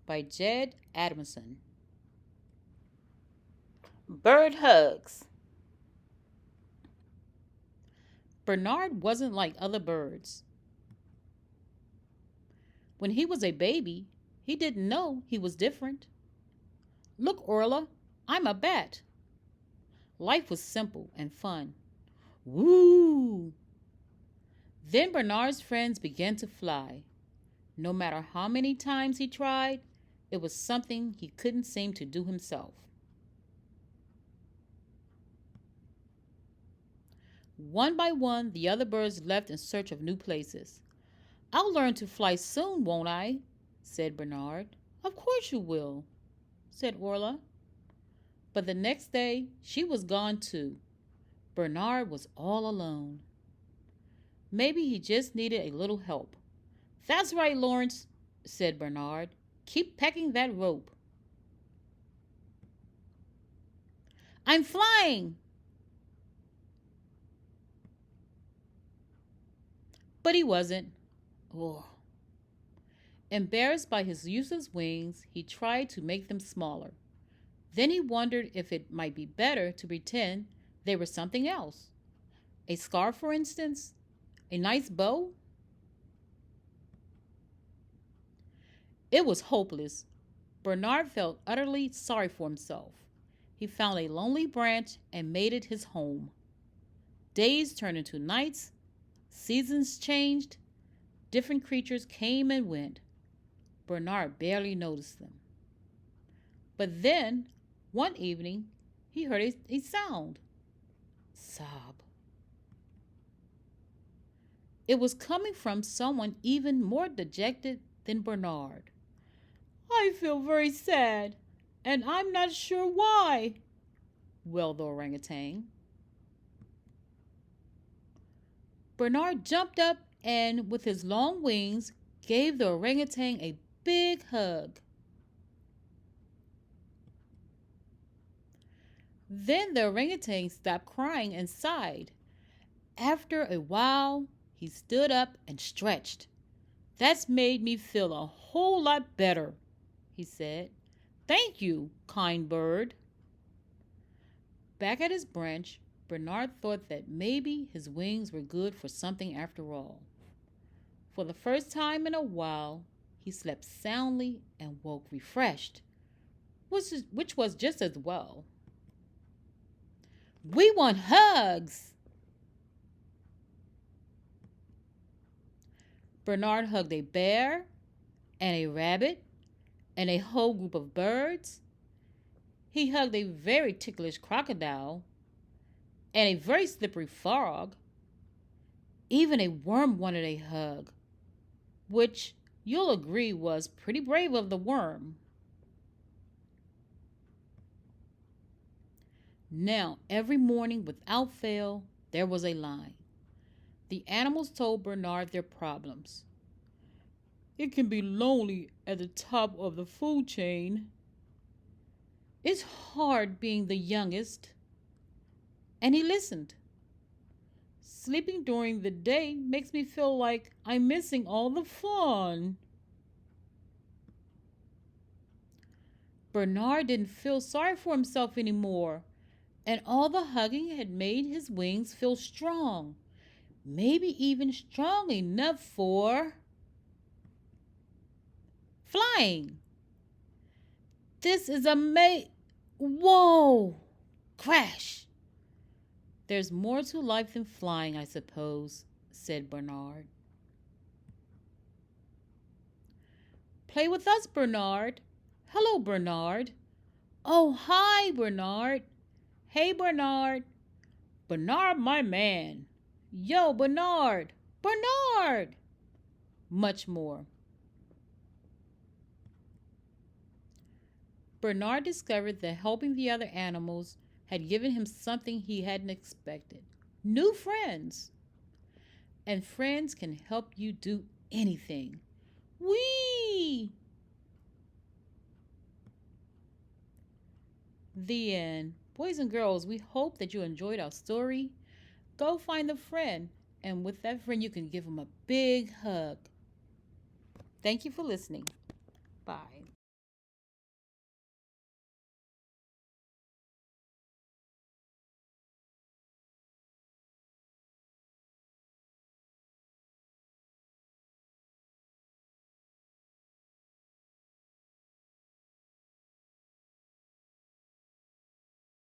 by Ged Adamson. Bird hugs. Bernard wasn't like other birds. When he was a baby, he didn't know he was different. Look, Orla, I'm a bat. Life was simple and fun. Woo! Then Bernard's friends began to fly. No matter how many times he tried, it was something he couldn't seem to do himself. One by one, the other birds left in search of new places. I'll learn to fly soon, won't I? Said Bernard. Of course you will, said Orla. But the next day, she was gone too. Bernard was all alone. Maybe he just needed a little help. That's right, Lawrence, said Bernard. Keep pecking that rope. I'm flying! But he wasn't. Oh. Embarrassed by his useless wings, he tried to make them smaller. Then he wondered if it might be better to pretend they were something else. A scarf, for instance? A nice bow? It was hopeless. Bernard felt utterly sorry for himself. He found a lonely branch and made it his home. Days turned into nights, seasons changed, different creatures came and went. Bernard barely noticed them. But then, one evening, he heard a sound. Sob. It was coming from someone even more dejected than Bernard. I feel very sad, and I'm not sure why, wailed the orangutan. Bernard jumped up and, with his long wings, gave the orangutan a big hug. Then the orangutan stopped crying and sighed. After a while, he stood up and stretched. That's made me feel a whole lot better, he said. Thank you, kind bird. Back at his branch, Bernard thought that maybe his wings were good for something after all. For the first time in a while, he slept soundly and woke refreshed, which was just as well. We want hugs! Bernard hugged a bear and a rabbit and a whole group of birds. He hugged a very ticklish crocodile and a very slippery frog. Even a worm wanted a hug, which you'll agree was pretty brave of the worm. Now, every morning, without fail, there was a line. The animals told Bernard their problems. It can be lonely at the top of the food chain. It's hard being the youngest. And he listened. Sleeping during the day makes me feel like I'm missing all the fun. Bernard didn't feel sorry for himself anymore, and all the hugging had made his wings feel strong, maybe even strong enough for flying. This is Whoa! Crash! There's more to life than flying, I suppose, said Bernard. Play with us, Bernard. Hello, Bernard. Oh, hi, Bernard. Hey, Bernard. Bernard, my man. Yo, Bernard. Bernard. Much more. Bernard discovered that helping the other animals had given him something he hadn't expected. New friends. And friends can help you do anything. Whee! The end. Boys and girls, we hope that you enjoyed our story. Go find a friend, and with that friend, you can give them a big hug. Thank you for listening. Bye.